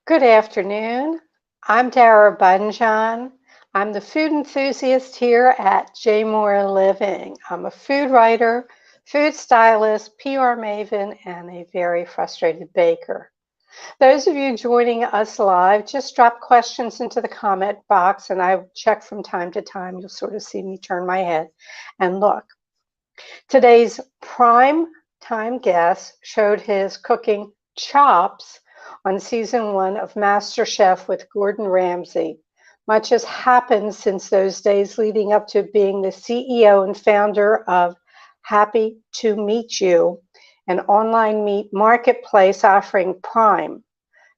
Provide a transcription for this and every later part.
Good afternoon. I'm Dara Bunjon. I'm the food enthusiast here at J Moore Living. I'm a food writer, food stylist, PR maven, and a very frustrated baker. Those of you joining us live, just drop questions into the comment box and I check from time to time. You'll sort of see me turn my head and look. Today's prime time guest showed his cooking chops on season 1 of MasterChef with Gordon Ramsay. Much has happened since those days leading up to being the CEO and founder of Happy to Meet You, an online meat marketplace offering prime,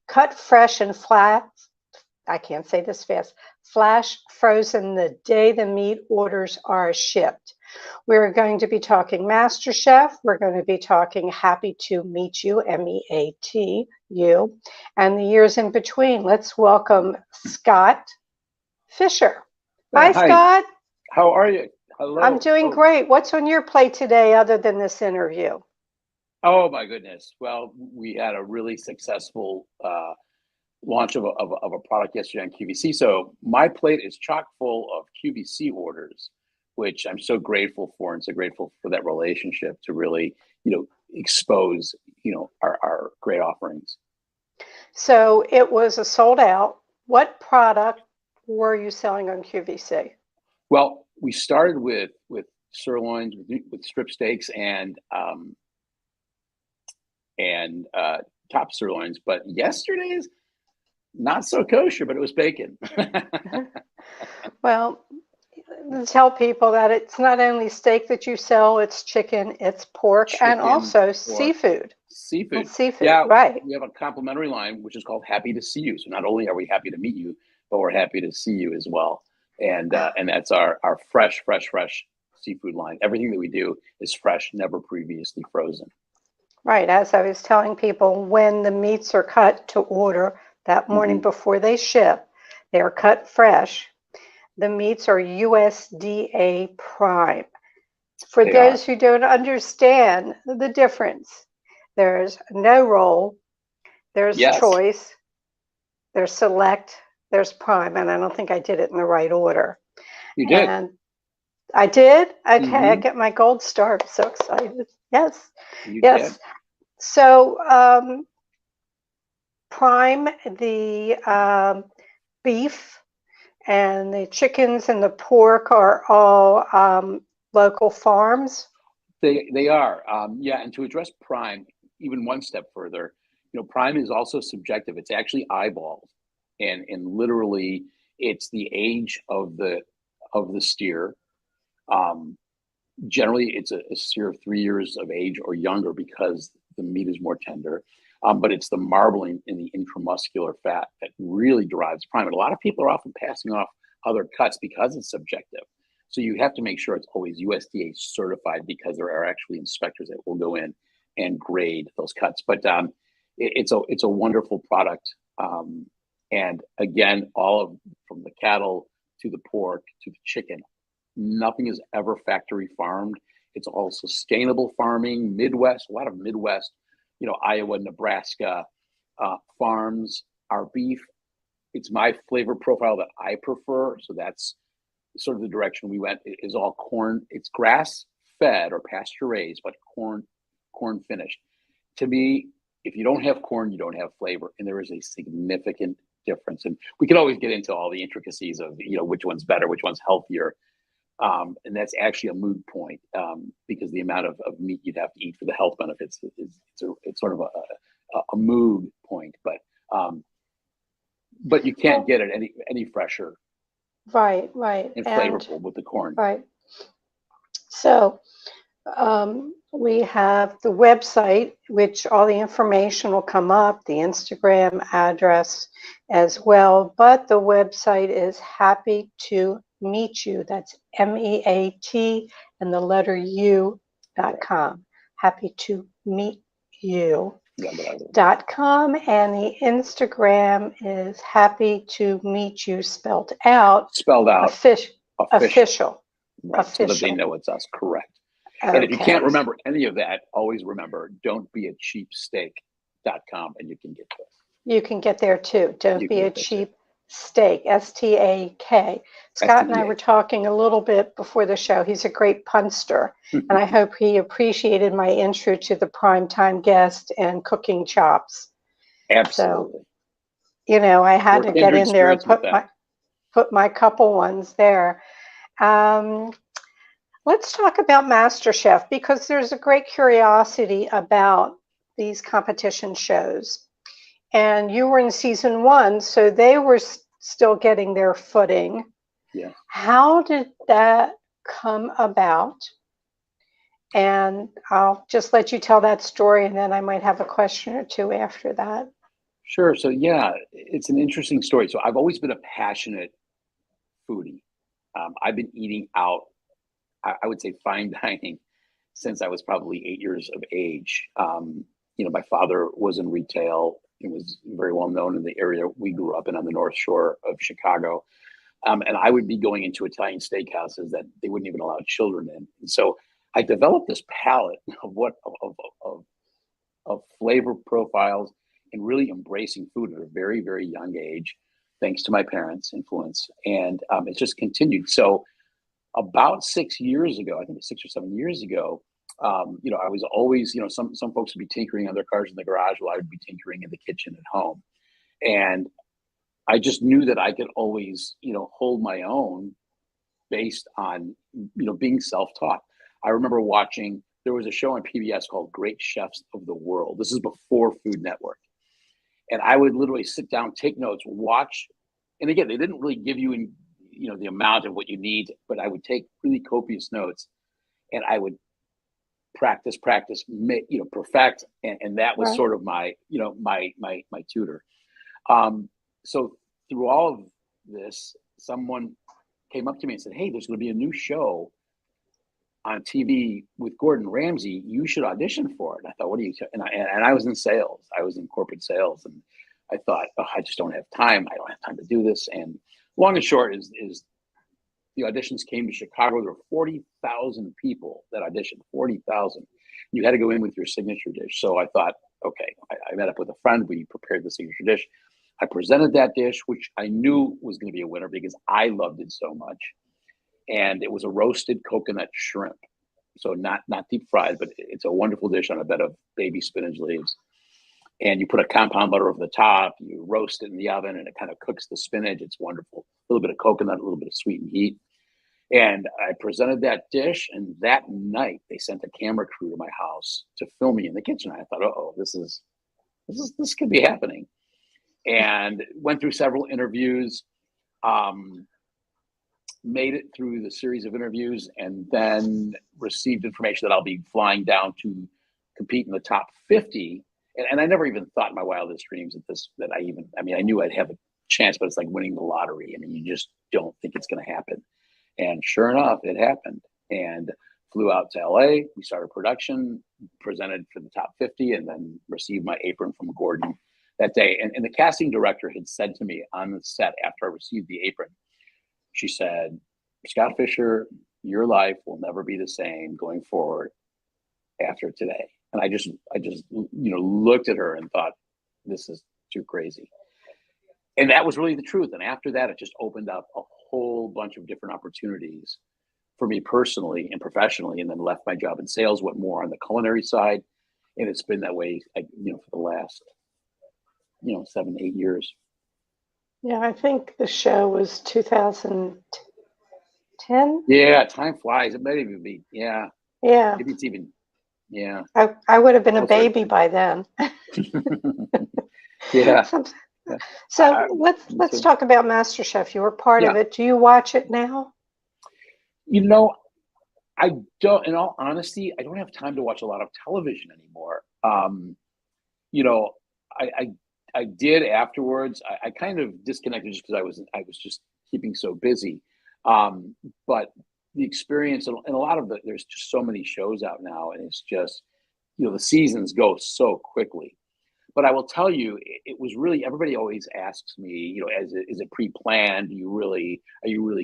cut fresh and flat. I can't say this fast. Flash frozen the day the meat orders are shipped. We're going to be talking MasterChef. We're going to be talking Happy to Meet You, MEATU, and the years in between. Let's welcome Scott Fischer. Hi, Hi, Scott. how are you? I'm Hello. doing great. What's on your plate today other than this interview? Oh my goodness. Well, we had a really successful launch of a product yesterday on QVC. So my plate is chock full of QVC orders, which I'm so grateful for, and so grateful for that relationship to really, expose, our great offerings. So it was a sold out. What product were you selling on QVC? Well, we started with sirloins, with strip steaks, and top sirloins, but yesterday's not so kosher, but it was bacon. Well, tell people that it's not only steak that you sell, it's chicken, it's pork, and Chicken, also pork, seafood. seafood. Seafood, Yeah, right. we have a complimentary line, which is called Happy to See You. So not only are we happy to meet you, but we're happy to see you as well. And that's our fresh seafood line. Everything that we do is fresh, never previously frozen. Right. As I was telling people, when the meats are cut to order that morning Hmm. before they ship, they are cut fresh. The meats are USDA prime. For They are. those who don't understand the difference, there's no roll, there's Yes, choice, there's select, there's prime, and I don't think I did it in the right order. you did. And I did? Okay, I Hmm. get my gold star. I'm so excited. Yes, You did. yes. So, prime, the beef and the chickens and the pork are all local farms. They are. Yeah, and to address prime even one step further, prime is also subjective. It's actually eyeballs, and literally it's the age of the steer. Um, Generally, it's a steer of 3 years of age or younger because the meat is more tender. But it's the marbling in the intramuscular fat that really derives prime. And a lot of people are often passing off other cuts because it's subjective. So you have to make sure it's always USDA certified because there are actually inspectors that will go in and grade those cuts. But it's a wonderful product. And again, all of from the cattle to the pork to the chicken, nothing is ever factory farmed. It's all sustainable farming, Midwest, a lot of Midwest, Iowa, Nebraska farms. Our beef, it's my flavor profile that I prefer. So that's sort of the direction we went. It is all corn. It's grass fed or pasture raised, but corn finished. To me, if you don't have corn, you don't have flavor, and there is a significant difference. And we could always get into all the intricacies of which one's better, which one's healthier. And that's actually a moot point because the amount of meat you'd have to eat for the health benefits it's sort of a mood point. But you can't Well, get it any fresher right, right, and and flavorful with the corn. right. So we have the website, which all the information will come up, the Instagram address as well. But the website is Happy to Meet You. That's MEAT and the letter U.com. Happy to meet you. .com, and the Instagram is Happy to Meet You spelled out Spelled out official. official. Right, so that they know it's us. Correct. And if you can't Okay. remember any of that, always remember, don't be a cheapsteak.com and you can get this. You can get there too. Don't You can be a get that too. cheap steak, Steak. Scott and I were STDA. talking a little bit before the show. He's a great punster, and I hope he appreciated my intro to the primetime guest and cooking chops. So, Absolutely. I had We're to get kindred in there and spirits with that. put my couple ones there. Um, let's talk about MasterChef because there's a great curiosity about these competition shows. And you were in season 1, so they were still getting their footing. Yeah. How did that come about? And I'll just let you tell that story, and then I might have a question or two after that. Sure. So yeah, it's an interesting story. So I've always been a passionate foodie. I've been eating out, I would say fine dining, since I was probably 8 years of age. My father was in retail. He was very well known in the area we grew up in on the North Shore of Chicago. And I would be going into Italian steakhouses that they wouldn't even allow children in. And so I developed this palette of flavor profiles and really embracing food at a very, very young age, thanks to my parents' influence. And it's just continued. So about 6 years ago, I think it's 6 or 7 years ago, I was always, some folks would be tinkering on their cars in the garage while I would be tinkering in the kitchen at home. And I just knew that I could always, hold my own based on, being self-taught. I remember watching, there was a show on PBS called Great Chefs of the World. This is before Food Network. And I would literally sit down, take notes, watch. And again, they didn't really give you, the amount of what you need, but I would take really copious notes and I would practice, perfect. And that was Right. sort of my, my tutor. So through all of this, someone came up to me and said, "Hey, there's going to be a new show on TV with Gordon Ramsay. You should audition for it." And I thought, "What are you?" And I was in sales. I was in corporate sales, and I thought, "Oh, I just don't have time. I don't have time to do this." And long and short is the auditions came to Chicago. There were 40,000 people that auditioned. 40,000. You had to go in with your signature dish. So I thought, okay, I met up with a friend. We prepared the signature dish. I presented that dish, which I knew was going to be a winner because I loved it so much. And it was a roasted coconut shrimp. So not deep fried, but it's a wonderful dish on a bed of baby spinach leaves. And you put a compound butter over the top, you roast it in the oven, and it kind of cooks the spinach. It's wonderful. A little bit of coconut, a little bit of sweet and heat. And I presented that dish, and that night they sent a camera crew to my house to film me in the kitchen. I thought, oh, this could be happening. And went through several interviews, made it through the series of interviews, and then received information that I'll be flying down to compete in the top 50. And I never even thought in my wildest dreams I knew I'd have a chance, but it's like winning the lottery. I mean, you just don't think it's going to happen. And sure enough, it happened. And flew out to LA. We started production, presented for the top 50, and then received my apron from Gordon that day. And the casting director had said to me on the set after I received the apron, she said, "Scott Fischer, your life will never be the same going forward after today." And I just looked at her and thought, this is too crazy. And that was really the truth. And after that, it just opened up a whole bunch of different opportunities for me personally and professionally, and then left my job in sales, went more on the culinary side. And it's been that way, for the last, 7, 8 years. Yeah, I think the show was 2010. Yeah, time flies. It might even be, yeah. Yeah, Maybe it's even, yeah. I would have been a Closer. baby by then. Yeah. So let's talk about MasterChef. You were part of it. Do you watch it now? I don't, in all honesty, I don't have time to watch a lot of television anymore. I did afterwards. I kind of disconnected just because I was just keeping so busy. But the experience and a lot of there's just so many shows out now, and it's just, the seasons go so quickly. But I will tell you, it was really, everybody always asks me, is it pre-planned? Are you really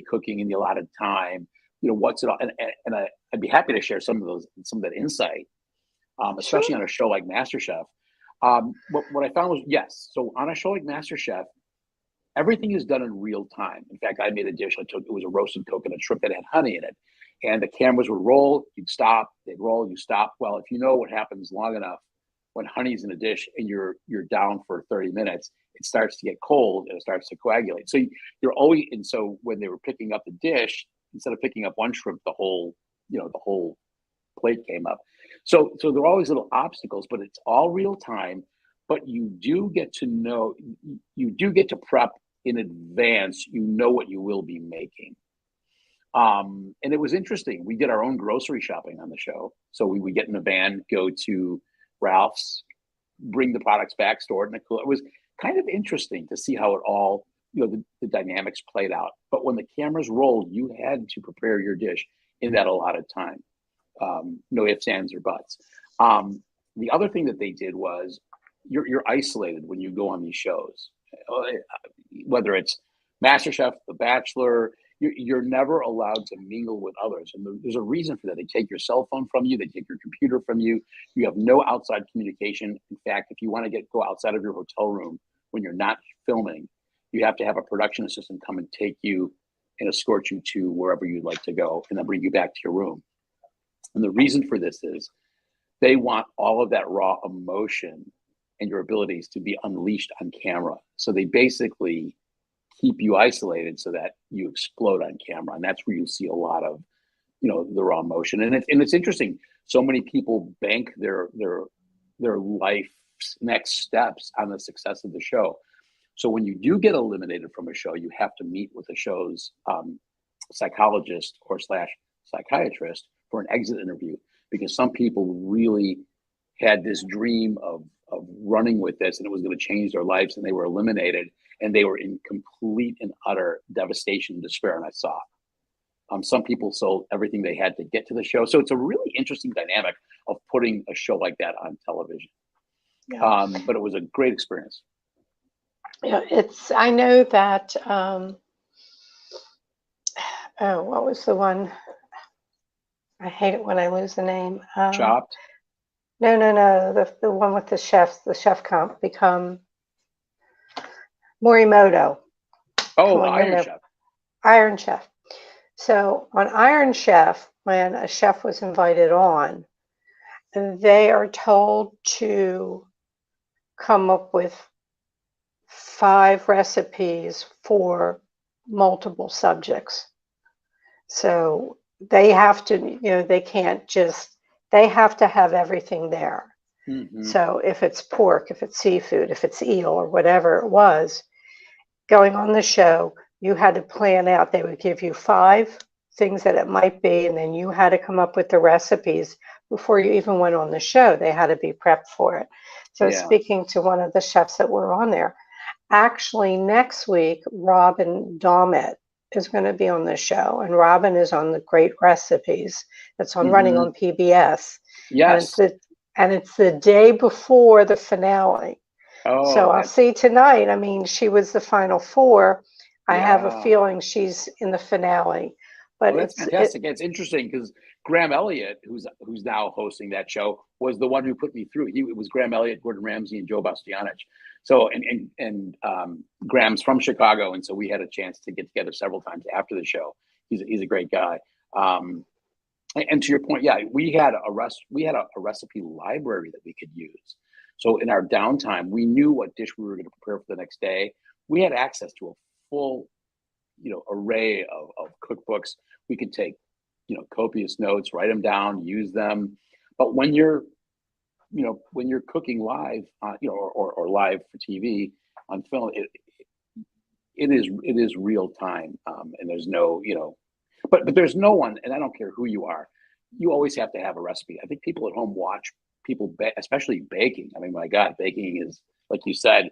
cooking in the allotted time? What's it all? And I'd be happy to share some of that insight, especially Sure. on a show like MasterChef. What I found was, yes. So on a show like MasterChef, everything is done in real time. In fact, I made a dish. It was a roasted coconut shrimp that had honey in it. And the cameras would roll, you'd stop, they'd roll, you stop. Well, if you know what happens long enough when honey's in a dish and you're down for 30 minutes, it starts to get cold and it starts to coagulate. So you're always, and so when they were picking up the dish, instead of picking up one shrimp, the whole plate came up. So there are always little obstacles, but it's all real time. But you do get to prep in advance. You know what you will be making. And it was interesting. We did our own grocery shopping on the show. So we would get in a van, go to Ralph's, bring the products back, store it in a cooler. It was kind of interesting to see how it all, the dynamics played out. But when the cameras rolled, you had to prepare your dish in that allotted time. No ifs, ands, or buts. The other thing that they did was you're isolated when you go on these shows, whether it's MasterChef, The Bachelor. You're never allowed to mingle with others. And there's a reason for that. They take your cell phone from you. They take your computer from you. You have no outside communication. In fact, if you want to go outside of your hotel room when you're not filming, you have to have a production assistant come and take you and escort you to wherever you'd like to go and then bring you back to your room. And the reason for this is they want all of that raw emotion and your abilities to be unleashed on camera. So they basically keep you isolated so that you explode on camera. And that's where you see a lot of, the raw emotion. And it's interesting. So many people bank their life's next steps on the success of the show. So when you do get eliminated from a show, you have to meet with the show's psychologist or / psychiatrist for an exit interview, because some people really had this dream of running with this and it was going to change their lives, and they were eliminated and they were in complete and utter devastation and despair. And I saw some people sold everything they had to get to the show. So it's a really interesting dynamic of putting a show like that on television. Yeah. But it was a great experience. Yeah, I know that, what was the one? I hate it when I lose the name. Chopped? No. The one with the chef comp become Morimoto. Oh, Iron Chef. Iron Chef. So on Iron Chef, when a chef was invited on, they are told to come up with 5 recipes for multiple subjects. So they have to, they have to have everything there. Mm-hmm. So if it's pork, if it's seafood, if it's eel or whatever it was, going on the show, you had to plan out. They would give you 5 things that it might be, and then you had to come up with the recipes before you even went on the show. They had to be prepped for it. So speaking to one of the chefs that were on there, actually next week, Robin Dommett is going to be on the show, and Robin is on the Great Recipes that's on running on PBS. Yes. And it's the day before the finale. Oh, so I'll see tonight. I mean, she was the final 4. I have a feeling she's in the finale. But that's fantastic. It's interesting because Graham Elliott, who's now hosting that show, was the one who put me through. It was Graham Elliott, Gordon Ramsay, and Joe Bastianich. So and Graham's from Chicago, and so we had a chance to get together several times after the show. He's a great guy. And to your point, we had a recipe library that we could use. So in our downtime, we knew what dish we were going to prepare for the next day. We had access to a full, array of cookbooks. We could take, copious notes, write them down, use them. But when you're cooking live, or live for TV on film, it is real time, and there's no, but there's no one, and I don't care who you are, you always have to have a recipe. I think people at home watch people, especially baking. I mean, my God, baking is, like you said,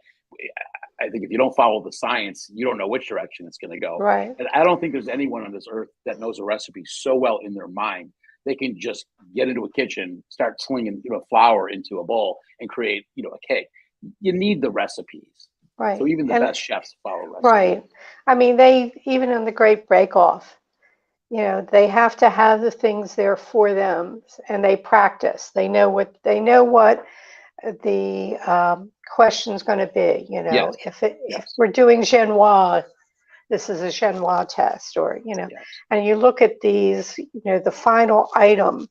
I think if you don't follow the science, you don't know which direction it's going to go. Right. And I don't think there's anyone on this earth that knows a recipe so well in their mind. They can just get into a kitchen, start slinging, flour into a bowl and create, a cake. You need the recipes. Right. So even the best chefs follow recipes. Right. I mean, even in the Great Break Off, they have to have the things there for them, and they practice. They know what the question's going to be, Yes. if Yes. we're doing Genoa, this is a Genoa test, or, Yes. and you look at these, the final item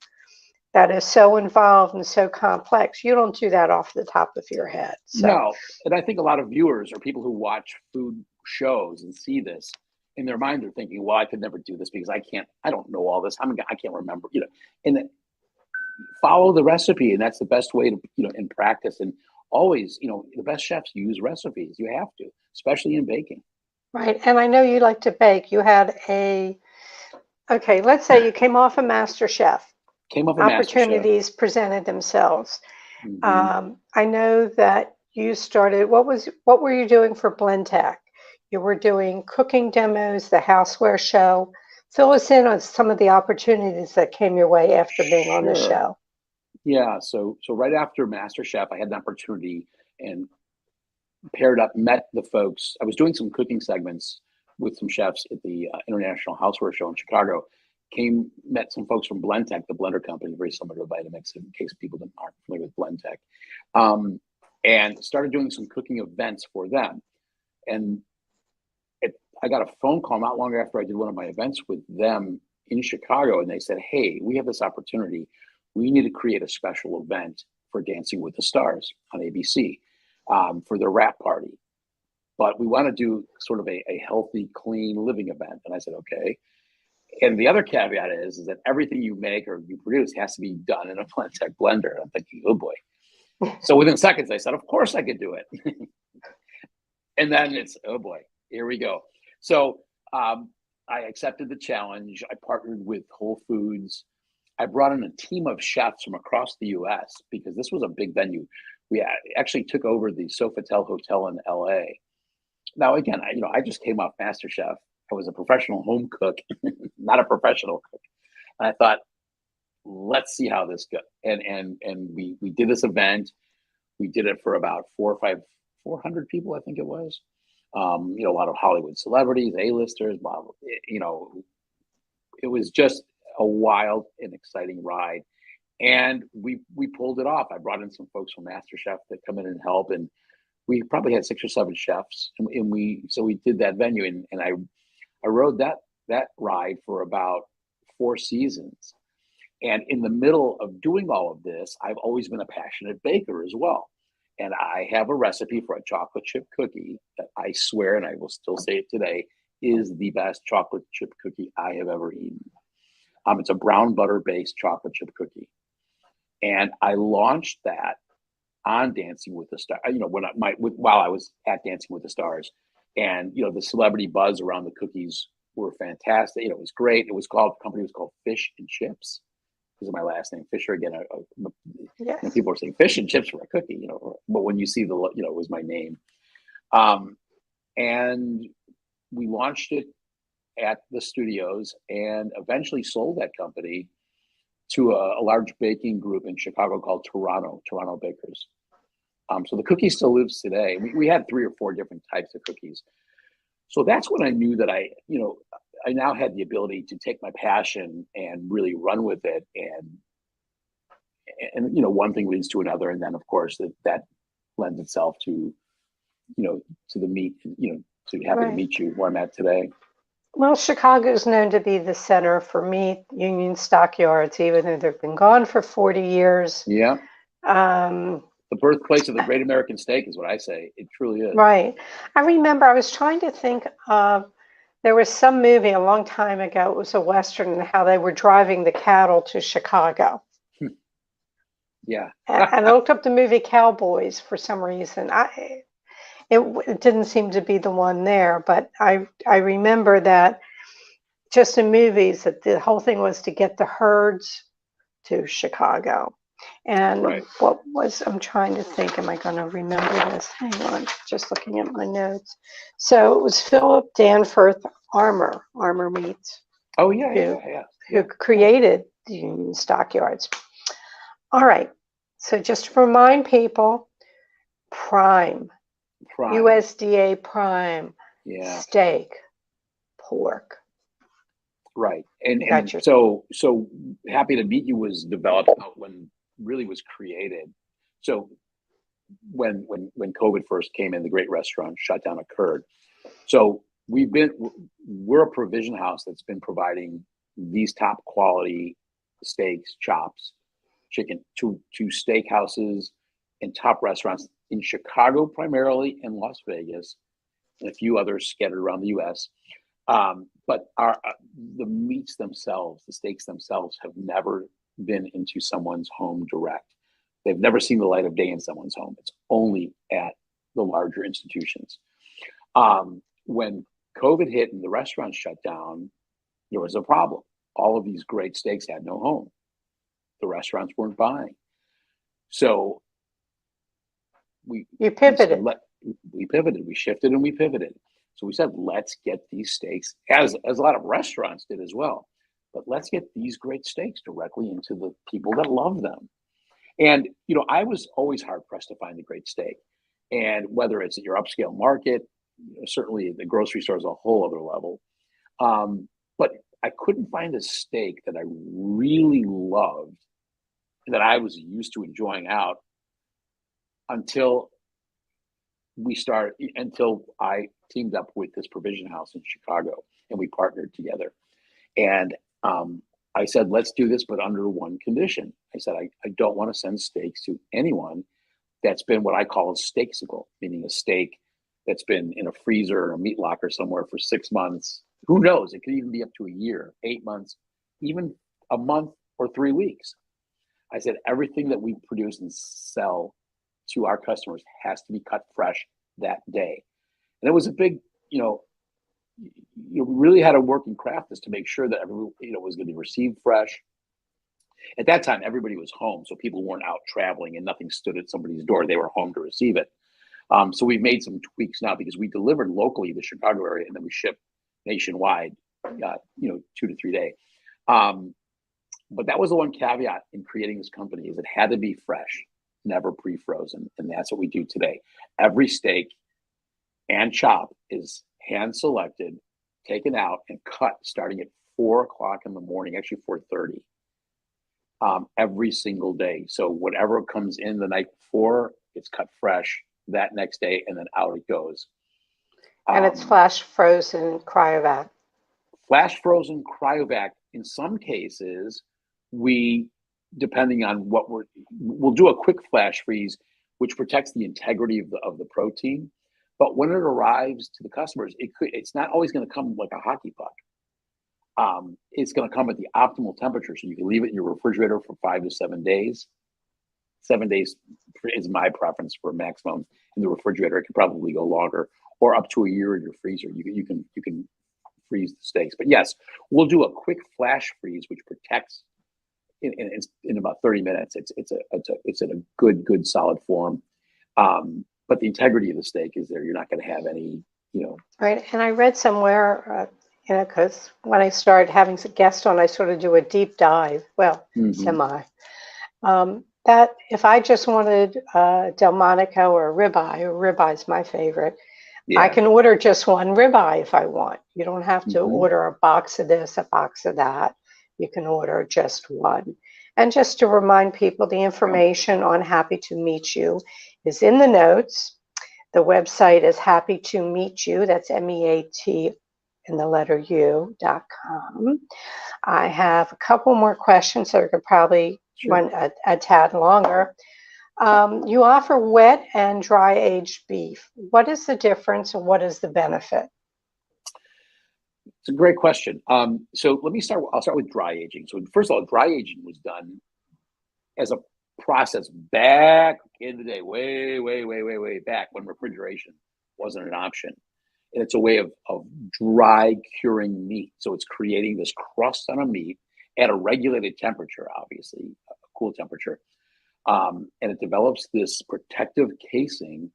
that is so involved and so complex, you don't do that off the top of your head. So, No, and I think a lot of viewers or people who watch food shows and see this in their mind, they're thinking, "Well, I could never do this because I don't know all this. I can't remember." And follow the recipe, and that's the best way to, in practice. And always, the best chefs use recipes. You have to, especially in baking. right. And I know you like to bake. You had okay, let's say you came off a Masterchef. Came up a Masterchef. Opportunities presented themselves. Mm-hmm. I know that you started, what were you doing for Blend Tech? You were doing cooking demos, the houseware show. Fill us in on some of the opportunities that came your way after being on the Sure. show. Yeah. So right after MasterChef, I had an opportunity and paired up, met the folks. I was doing some cooking segments with some chefs at the International Houseware Show in Chicago. Met some folks from Blendtec, the blender company, very similar to Vitamix, in case people aren't familiar with Blendtec, and started doing some cooking events for them. And I got a phone call not long after I did one of my events with them in Chicago, and they said, "Hey, we have this opportunity. We need to create a special event for Dancing with the Stars on ABC for their wrap party. But we want to do sort of a healthy, clean living event." And I said, "Okay." And the other caveat is that everything you make or you produce has to be done in a Blendtec blender. And I'm thinking, oh boy. So within seconds, I said, of course I could do it. And then it's, oh boy, here we go. So I accepted the challenge. I partnered with Whole Foods. I brought in a team of chefs from across the US because this was a big venue. We actually took over the Sofitel Hotel in LA. Now, again, I just came off MasterChef. I was a professional home cook, not a professional cook. And I thought, let's see how this goes. And we did this event. We did it for about 400 people, I think it was. A lot of Hollywood celebrities, A-listers, blah, blah. It was just a wild and exciting ride. And we pulled it off. I brought in some folks from MasterChef that come in and help, and we probably had 6 or 7 chefs, and we did that venue, and I rode that ride for about 4 seasons. And in the middle of doing all of this, I've always been a passionate baker as well. And I have a recipe for a chocolate chip cookie that I swear, and I will still say it today, is the best chocolate chip cookie I have ever eaten. It's a brown butter based chocolate chip cookie. And I launched that on Dancing with the Stars, while I was at Dancing with the Stars. And, the celebrity buzz around the cookies were fantastic. It was great. The company was called Fish and Chips. This is my last name, Fischer. Again, Yes. people are saying fish and chips for a cookie, but when you see it was my name. And we launched it at the studios and eventually sold that company to a large baking group in Chicago called Toronto Bakers. So the cookie still lives today. We had 3 or 4 different types of cookies. So that's when I knew that I now had the ability to take my passion and really run with it. And one thing leads to another. And then of course that lends itself to, to the meet, to happy to meet you where I'm at today. Well, Chicago is known to be the center for meat, Union Stockyards, even though they've been gone for 40 years. Yeah. The birthplace of the great American steak is what I say. It truly is. Right. I remember I was trying to think of, there was some movie a long time ago, it was a Western, and how they were driving the cattle to Chicago. Yeah. And I looked up the movie Cowboys for some reason. It didn't seem to be the one there, but I remember that just in movies that the whole thing was to get the herds to Chicago. And I'm trying to think, am I going to remember this? Hang on, just looking at my notes. So it was Philip Danforth Armour Meats. Oh, yeah. Who created the Union Stockyards. All right. So just to remind people, prime. USDA prime. Yeah. Steak, pork. Right. And so Happy to Meet You was developed when really was created. So when COVID first came in, the great restaurant shutdown occurred. So we're a provision house that's been providing these top quality steaks, chops, chicken to steakhouses and top restaurants in Chicago primarily, and Las Vegas, and a few others scattered around the U.S. But the meats themselves, the steaks themselves, have never been into someone's home direct. They've never seen the light of day in someone's home. It's only at the larger institutions. When COVID hit and the restaurants shut down, there was a problem. All of these great steaks had no home. The restaurants weren't buying. So you pivoted. We pivoted. We shifted and we pivoted. So we said, let's get these steaks, as a lot of restaurants did as well, but let's get these great steaks directly into the people that love them. And, I was always hard pressed to find a great steak. And whether it's at your upscale market, certainly the grocery store is a whole other level. But I couldn't find a steak that I really loved, that I was used to enjoying out until I teamed up with this provision house in Chicago and we partnered together. And I said, let's do this, but under one condition. I said, I don't want to send steaks to anyone that's been what I call a steakicle, meaning a steak that's been in a freezer or a meat locker somewhere for 6 months. Who knows? It could even be up to a year, 8 months, even a month or 3 weeks. I said, everything that we produce and sell to our customers has to be cut fresh that day. And it was a big, we really had to work and craft this to make sure that everyone, was going to be received fresh. At that time, everybody was home, so people weren't out traveling and nothing stood at somebody's door. They were home to receive it. So we've made some tweaks now because we delivered locally in the Chicago area and then we shipped nationwide, 2 to 3 days. But that was the one caveat in creating this company, is it had to be fresh, never pre-frozen. And that's what we do today. Every steak and chop is hand selected, taken out and cut starting at 4 o'clock in the morning, actually 4:30, every single day. So whatever comes in the night before, it's cut fresh that next day, and then out it goes. And it's flash frozen cryovac. Flash frozen cryovac. In some cases, depending on what we'll do a quick flash freeze, which protects the integrity of the protein. But when it arrives to the customers, it's not always going to come like a hockey puck. It's going to come at the optimal temperature, so you can leave it in your refrigerator for 5 to 7 days. 7 days is my preference for maximum in the refrigerator. It could probably go longer, or up to a year in your freezer. You can freeze the steaks. But yes, we'll do a quick flash freeze, which protects in about 30 minutes. It's in a good solid form. But the integrity of the steak is there. You're not going to have any, Right. And I read somewhere, because when I started having guests on, I sort of do a deep dive. Well, semi. That if I just wanted Delmonico or ribeye is my favorite. Yeah. I can order just one ribeye if I want. You don't have to order a box of this, a box of that. You can order just one. And just to remind people, the information on Happy to Meet You is in the notes. The website is Happy to Meet You. That's MEAT in the letter U.com. I have a couple more questions that could probably run a tad longer. You offer wet and dry aged beef. What is the difference and what is the benefit? It's a great question. So I'll start with dry aging. So first of all, dry aging was done as a process back in the day, way back when refrigeration wasn't an option. And it's a way of dry curing meat. So it's creating this crust on a meat at a regulated temperature, obviously, a cool temperature. And it develops this protective casing,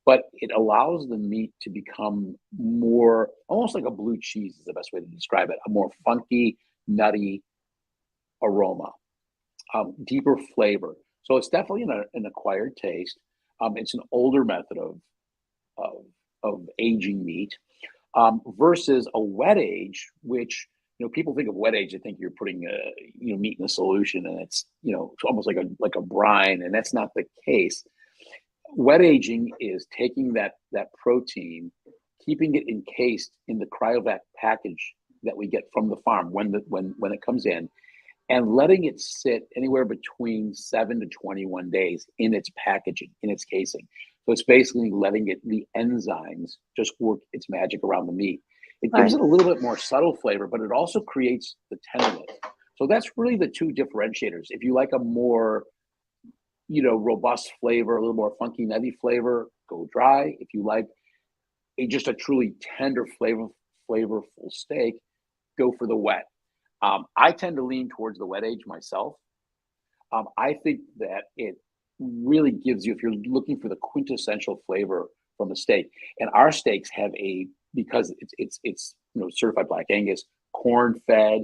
but it allows the meat to become more, almost like a blue cheese is the best way to describe it, a more funky, nutty aroma, deeper flavor. So it's definitely an acquired taste. It's an older method of aging meat versus a wet age, which people think of wet age. They think you're putting meat in a solution, and it's almost like a brine, and that's not the case. Wet aging is taking that protein, keeping it encased in the cryovac package that we get from the farm when it comes in, and letting it sit anywhere between 7 to 21 days in its packaging, in its casing. So it's basically letting the enzymes just work its magic around the meat. It gives it a little bit more subtle flavor, but it also creates the tenderness. So that's really the two differentiators. If you like a more, robust flavor, a little more funky, nutty flavor, go dry. If you like just a truly tender, flavorful steak, go for the wet. I tend to lean towards the wet age myself. I think that it really gives you, if you're looking for the quintessential flavor from a steak, and our steaks have because it's certified Black Angus, corn fed,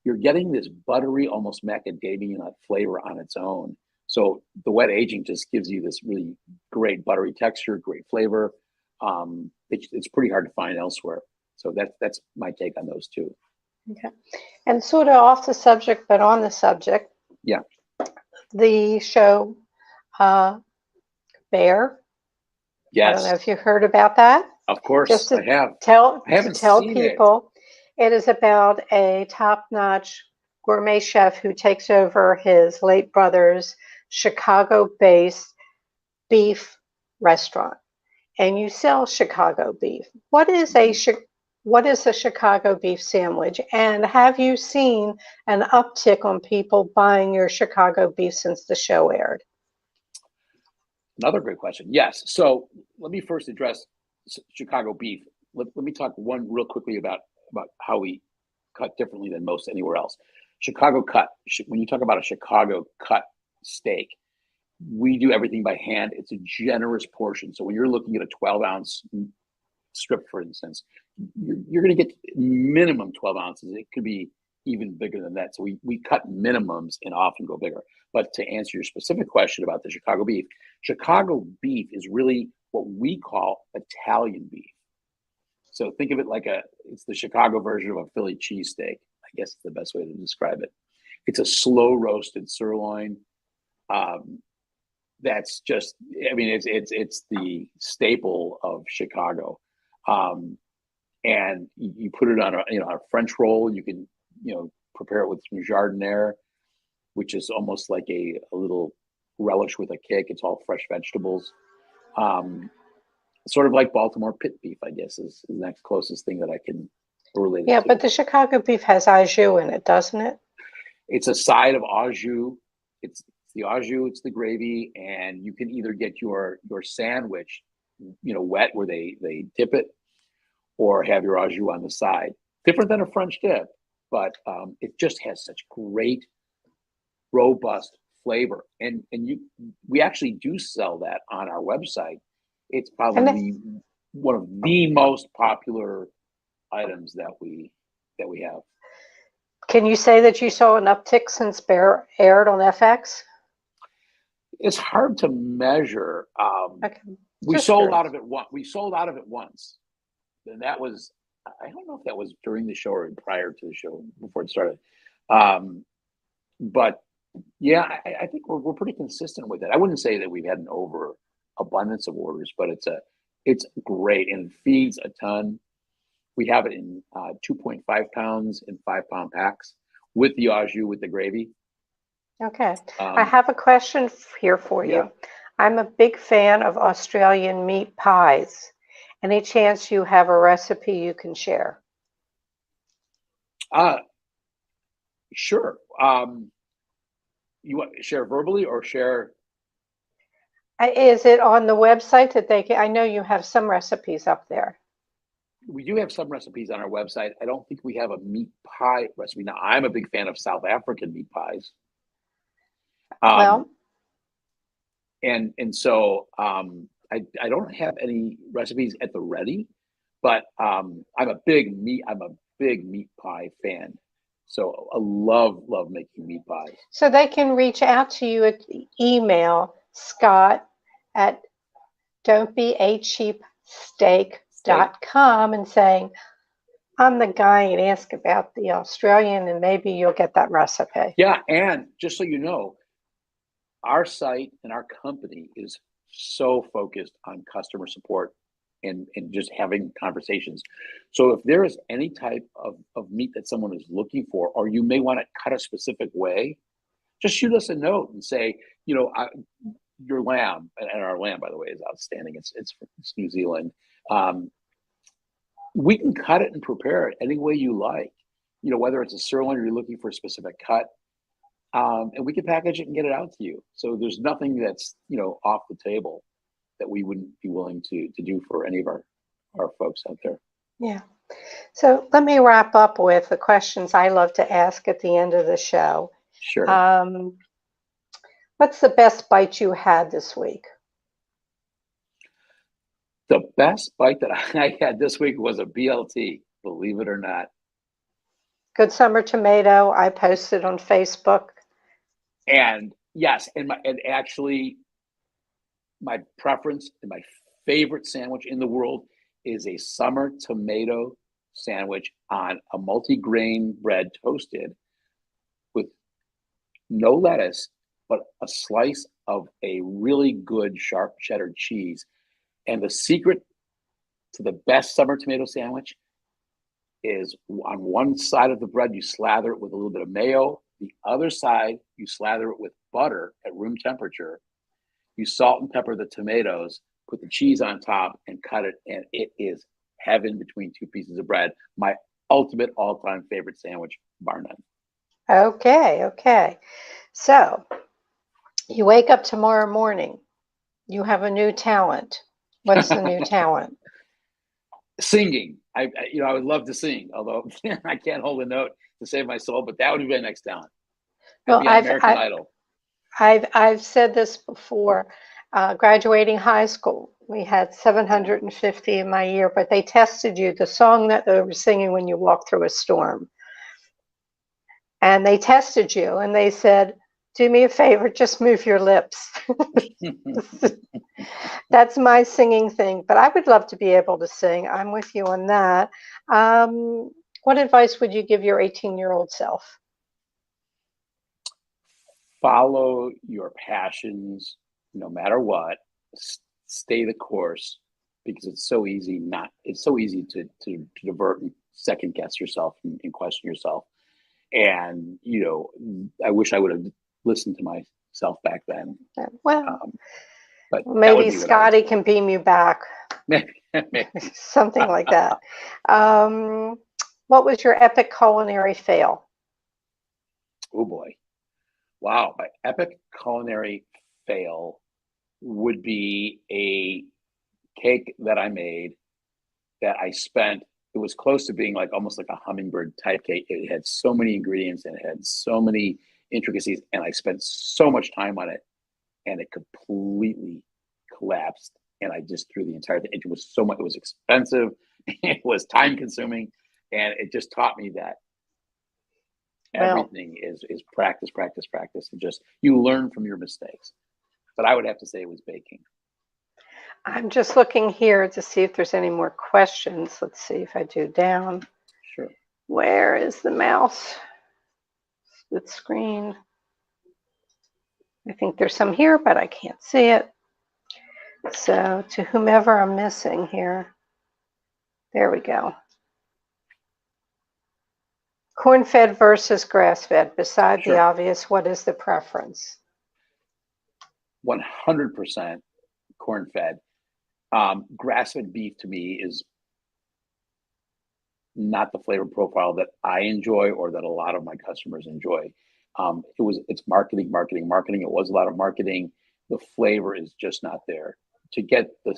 you're getting this buttery, almost macadamia nut flavor on its own. So the wet aging just gives you this really great buttery texture, great flavor. It's pretty hard to find elsewhere. So that's my take on those two. Okay. And sort of off the subject, but on the subject. Yeah. The show Bear. Yes. I don't know if you heard about that. Of course, I have. I haven't tell people it is about a top-notch gourmet chef who takes over his late brother's Chicago-based beef restaurant, and you sell Chicago beef. What is a Chicago beef sandwich, and have you seen an uptick on people buying your Chicago beef since the show aired? Another great question. Yes. So let me first address Chicago beef. Let me talk real quickly about how we cut differently than most anywhere else. Chicago cut. When you talk about a Chicago cut steak, we do everything by hand. It's a generous portion. So when you're looking at a 12-ounce strip, for instance, you're going to get minimum 12 ounces. It could be even bigger than that. So we cut minimums and often go bigger. But to answer your specific question about the Chicago beef is really what we call Italian beef. So think of it like it's the Chicago version of a Philly cheesesteak. I guess it's the best way to describe it. It's a slow roasted sirloin. That's just, it's the staple of Chicago. And you put it on a French roll. You can, prepare it with some jardiniere, which is almost like a little relish with a kick. It's all fresh vegetables. Sort of like Baltimore pit beef, I guess, is the next closest thing that I can relate it to. Yeah, but the Chicago beef has au jus in it, doesn't it? It's a side of au jus. It's the au jus, it's the gravy, and you can either get your sandwich, wet where they dip it, or have your au jus on the side. Different than a French dip, but it just has such great, robust flavor. And we actually do sell that on our website. It's probably one of the most popular items that we have. Can you say that you saw an uptick since Bear aired on FX? It's hard to measure. Okay. We sold out of it once, and that was, I don't know if that was during the show or prior to the show, before it started. But yeah, I think we're pretty consistent with it. I wouldn't say that we've had an overabundance of orders, but it's great and it feeds a ton. We have it in 2.5 pounds and 5-pound packs with the au jus, with the gravy. Okay. I have a question here for you. Yeah. I'm a big fan of Australian meat pies. Any chance you have a recipe you can share? Sure. You want to share verbally or share? Is it on the website that they can? I know you have some recipes up there. We do have some recipes on our website. I don't think we have a meat pie recipe. Now, I'm a big fan of South African meat pies. And so I don't have any recipes at the ready, but I'm a big meat pie fan. So I love making meat pies. So they can reach out to you at email Scott at don'tbeacheapsteak.com and saying, I'm the guy, and ask about the Australian, and maybe you'll get that recipe. Yeah, and just so you know, our site and our company is so focused on customer support and just having conversations. So if there is any type of meat that someone is looking for, or you may want to cut a specific way, just shoot us a note and say, your lamb, and our lamb, by the way, is outstanding. It's New Zealand. We can cut it and prepare it any way you like. Whether it's a sirloin or you're looking for a specific cut, and we can package it and get it out to you. So there's nothing that's off the table that we wouldn't be willing to do for any of our folks out there. Yeah. So let me wrap up with the questions I love to ask at the end of the show. Sure. What's the best bite you had this week? The best bite that I had this week was a BLT, believe it or not. Good summer tomato. I posted on Facebook. And yes, and actually my preference and my favorite sandwich in the world is a summer tomato sandwich on a multi-grain bread, toasted with no lettuce, but a slice of a really good sharp cheddar cheese. And the secret to the best summer tomato sandwich is on one side of the bread, you slather it with a little bit of mayo. The other side, you slather it with butter at room temperature. You salt and pepper the tomatoes, put the cheese on top, and cut it. And it is heaven between two pieces of bread. My ultimate all-time favorite sandwich, bar none. Okay. So you wake up tomorrow morning. You have a new talent. What's the new talent? Singing. I would love to sing, although I can't hold a note to save my soul, but that would be my next talent. Well, American Idol. I've said this before. Graduating high school, we had 750 in my year, but they tested you, the song that they were singing when you walked through a storm. And they tested you and they said, do me a favor, just move your lips. That's my singing thing, but I would love to be able to sing. I'm with you on that. What advice would you give your 18-year-old self? Follow your passions, no matter what. Stay the course, because it's so easy to divert and second guess yourself and question yourself. And I wish I would have listened to myself back then. Well, but maybe Scotty can beam you back. Maybe. Something like that. What was your epic culinary fail? Oh boy. Wow. My epic culinary fail would be a cake that I made that I spent. It was close to being almost like a hummingbird type cake. It had so many ingredients and it had so many intricacies, and I spent so much time on it, and it completely collapsed. And I just threw the entire thing. It was so much. It was expensive. It was time consuming, and it just taught me that everything is practice, and just you learn from your mistakes. But I would have to say it was baking. I'm just looking here to see if there's any more questions. Let's see if I do down. Sure. Where is the mouse? The screen. I think there's some here, but I can't see it. So to whomever I'm missing here. There we go. Corn-fed versus grass-fed. Beside the obvious, what is the preference? 100% corn-fed. Grass-fed beef to me is not the flavor profile that I enjoy or that a lot of my customers enjoy. It's marketing. It was a lot of marketing. The flavor is just not there. To get the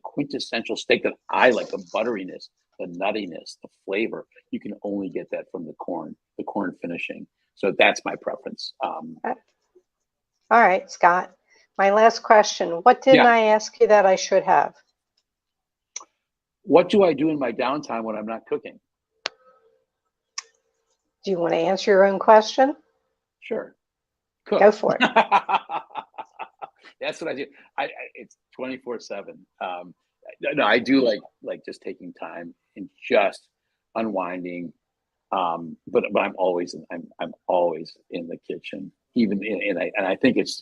quintessential steak that I like, the butteriness, the nuttiness, the flavor, you can only get that from the corn finishing. So that's my preference. All right, Scott. My last question. What didn't I ask you that I should have? What do I do in my downtime when I'm not cooking? Do you want to answer your own question? Sure. Cook. Go for it. That's what I do. It's 24/7. No, I do like just taking time and just unwinding. But I'm always in the kitchen, even and I think it's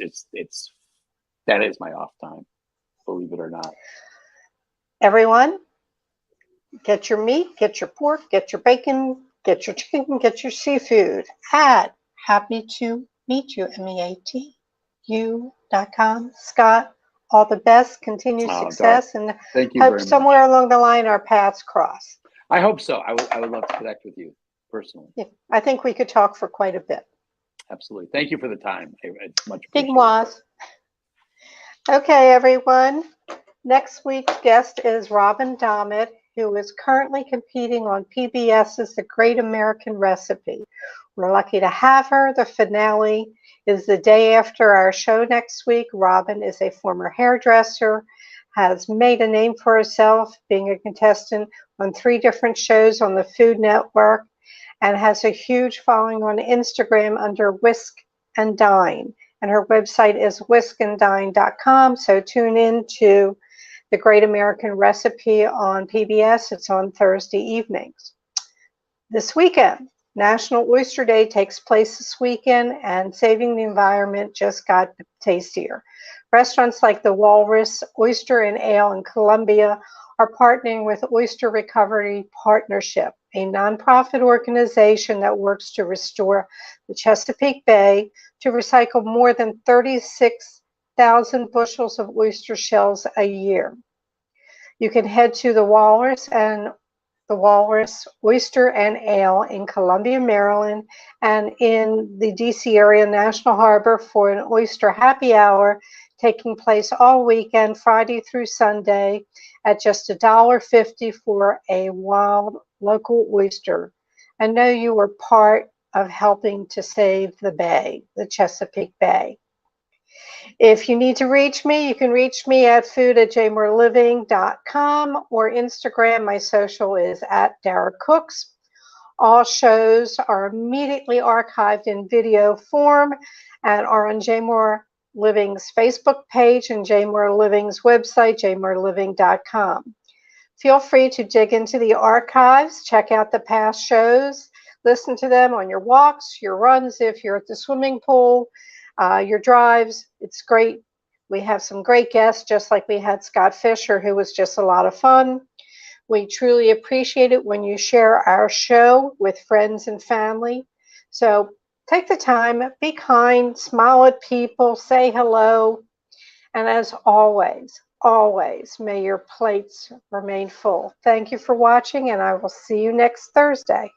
that is my off time. believe it or not. Everyone, get your meat, get your pork, get your bacon, get your chicken, get your seafood at happy to meet you, MEATU.com. Scott, all the best, continued success, and thank you hope very somewhere much. along the line our paths cross. I hope so. I would love to connect with you personally. Yeah, I think we could talk for quite a bit. Absolutely. Thank you for the time. It's much Big appreciated. was. Okay, everyone. Next week's guest is Robin Dommett, who is currently competing on PBS's The Great American Recipe. We're lucky to have her. The finale is the day after our show next week. Robin is a former hairdresser, has made a name for herself being a contestant on 3 different shows on the Food Network, and has a huge following on Instagram under Whisk and Dine. And her website is whiskanddine.com. So tune in to The Great American Recipe on PBS. It's on Thursday evenings. This weekend, National Oyster Day takes place this weekend, and saving the environment just got tastier. Restaurants like the Walrus Oyster and Ale in Columbia are partnering with Oyster Recovery Partnership, a nonprofit organization that works to restore the Chesapeake Bay to recycle more than 36,000 bushels of oyster shells a year. You can head to the Walrus Oyster and Ale in Columbia, Maryland, and in the DC area National Harbor for an oyster happy hour taking place all weekend, Friday through Sunday, at just $1.50 for a wild local oyster. I know you were part of helping to save the bay, the Chesapeake Bay. If you need to reach me, you can reach me at food@jmoreliving.com or Instagram. My social is @DaraCooks. All shows are immediately archived in video form and are on Jmore Living's Facebook page and Jmore Living's website, jmoreliving.com. Feel free to dig into the archives, check out the past shows, listen to them on your walks, your runs if you're at the swimming pool, your drives. It's great. We have some great guests, just like we had Scott Fischer, who was just a lot of fun. We truly appreciate it when you share our show with friends and family. So take the time, be kind, smile at people, say hello. And as always, always, may your plates remain full. Thank you for watching, and I will see you next Thursday.